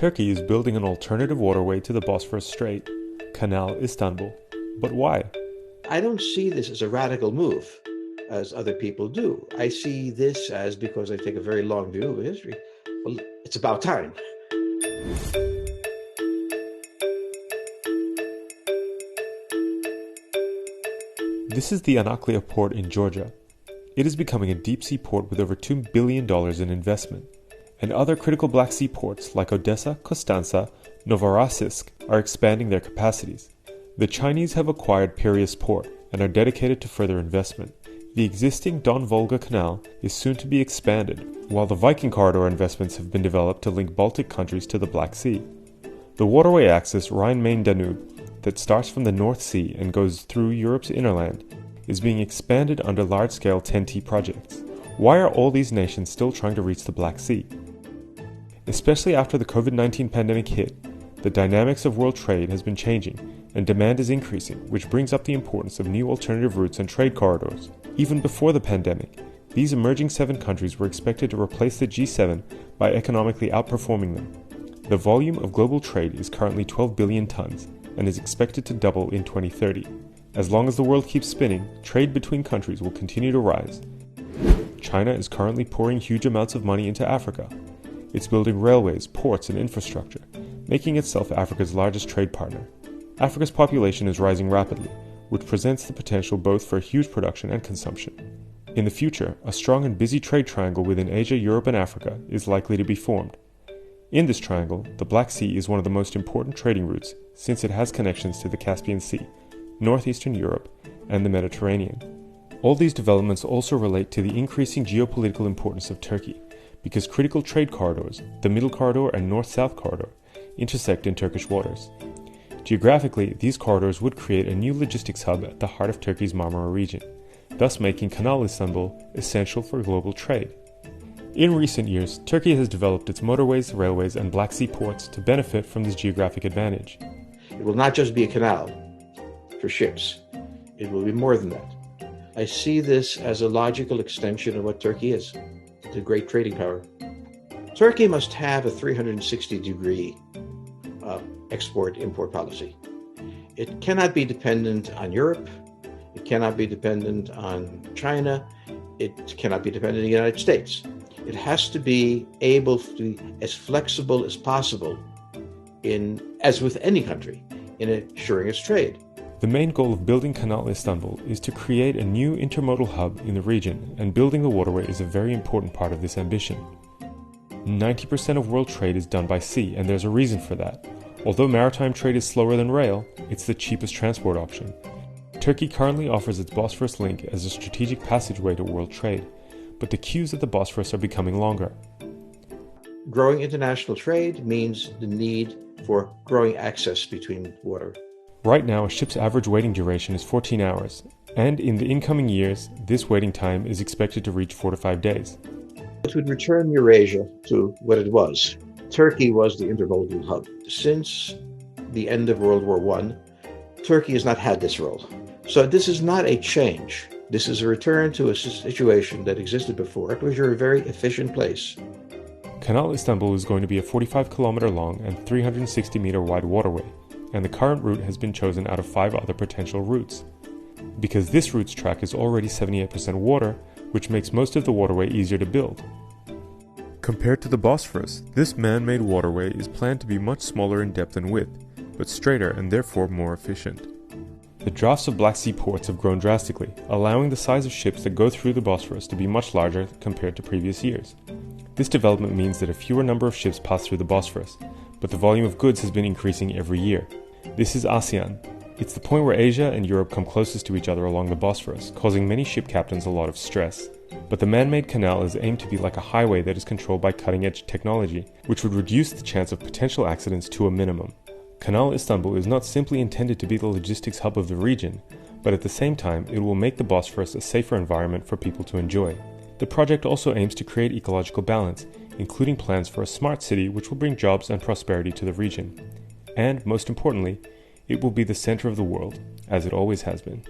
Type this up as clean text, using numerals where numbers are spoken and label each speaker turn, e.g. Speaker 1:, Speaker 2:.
Speaker 1: Turkey is building an alternative waterway to the Bosphorus Strait, Canal Istanbul. But why?
Speaker 2: I don't see this as a radical move, as other people do. I see this as, because I take a very long view of history, well, it's about time.
Speaker 1: This is the Anaklia port in Georgia. It is becoming a deep-sea port with over $2 billion in investment. And other critical Black Sea ports like Odessa, Constanza, Novorossiysk are expanding their capacities. The Chinese have acquired Piraeus Port and are dedicated to further investment. The existing Don-Volga Canal is soon to be expanded, while the Viking Corridor investments have been developed to link Baltic countries to the Black Sea. The waterway axis Rhine-Main-Danube that starts from the North Sea and goes through Europe's innerland is being expanded under large-scale TEN-T projects. Why are all these nations still trying to reach the Black Sea? Especially after the COVID-19 pandemic hit, the dynamics of world trade has been changing and demand is increasing, which brings up the importance of new alternative routes and trade corridors. Even before the pandemic, these emerging 7 countries were expected to replace the G7 by economically outperforming them. The volume of global trade is currently 12 billion tons and is expected to double in 2030. As long as the world keeps spinning, trade between countries will continue to rise. China is currently pouring huge amounts of money into Africa. It's building railways, ports, and infrastructure, making itself Africa's largest trade partner. Africa's population is rising rapidly, which presents the potential both for huge production and consumption. In the future, a strong and busy trade triangle within Asia, Europe, and Africa is likely to be formed. In this triangle, the Black Sea is one of the most important trading routes since it has connections to the Caspian Sea, northeastern Europe, and the Mediterranean. All these developments also relate to the increasing geopolitical importance of Turkey, because critical trade corridors, the Middle Corridor and North-South Corridor, intersect in Turkish waters. Geographically, these corridors would create a new logistics hub at the heart of Turkey's Marmara region, thus making Canal Istanbul essential for global trade. In recent years, Turkey has developed its motorways, railways, and Black Sea ports to benefit from this geographic advantage.
Speaker 2: It will not just be a canal for ships. It will be more than that. I see this as a logical extension of what Turkey is, the great trading power. Turkey must have a 360-degree export-import policy. It cannot be dependent on Europe. It cannot be dependent on China. It cannot be dependent on the United States. It has to be able to be as flexible as possible, as with any country, in assuring its trade.
Speaker 1: The main goal of building Canal Istanbul is to create a new intermodal hub in the region, and building the waterway is a very important part of this ambition. 90% of world trade is done by sea, and there's a reason for that. Although maritime trade is slower than rail, it's the cheapest transport option. Turkey currently offers its Bosphorus link as a strategic passageway to world trade, but the queues at the Bosphorus are becoming longer.
Speaker 2: Growing international trade means the need for growing access between water.
Speaker 1: Right now, a ship's average waiting duration is 14 hours, and in the incoming years, this waiting time is expected to reach 4 to 5 days.
Speaker 2: It would return Eurasia to what it was. Turkey was the intermodal hub. Since the end of World War I, Turkey has not had this role. So this is not a change. This is a return to a situation that existed before. It was a very efficient place.
Speaker 1: Canal Istanbul is going to be a 45-kilometer long and 360-meter wide waterway, and the current route has been chosen out of 5 other potential routes. Because this route's track is already 78% water, which makes most of the waterway easier to build. Compared to the Bosphorus, this man-made waterway is planned to be much smaller in depth and width, but straighter and therefore more efficient. The drafts of Black Sea ports have grown drastically, allowing the size of ships that go through the Bosphorus to be much larger compared to previous years. This development means that a fewer number of ships pass through the Bosphorus, but the volume of goods has been increasing every year. This is ASEAN. It's the point where Asia and Europe come closest to each other along the Bosphorus, causing many ship captains a lot of stress. But the man-made canal is aimed to be like a highway that is controlled by cutting-edge technology, which would reduce the chance of potential accidents to a minimum. Canal Istanbul is not simply intended to be the logistics hub of the region, but at the same time it will make the Bosphorus a safer environment for people to enjoy. The project also aims to create ecological balance, including plans for a smart city which will bring jobs and prosperity to the region. And, most importantly, it will be the center of the world, as it always has been.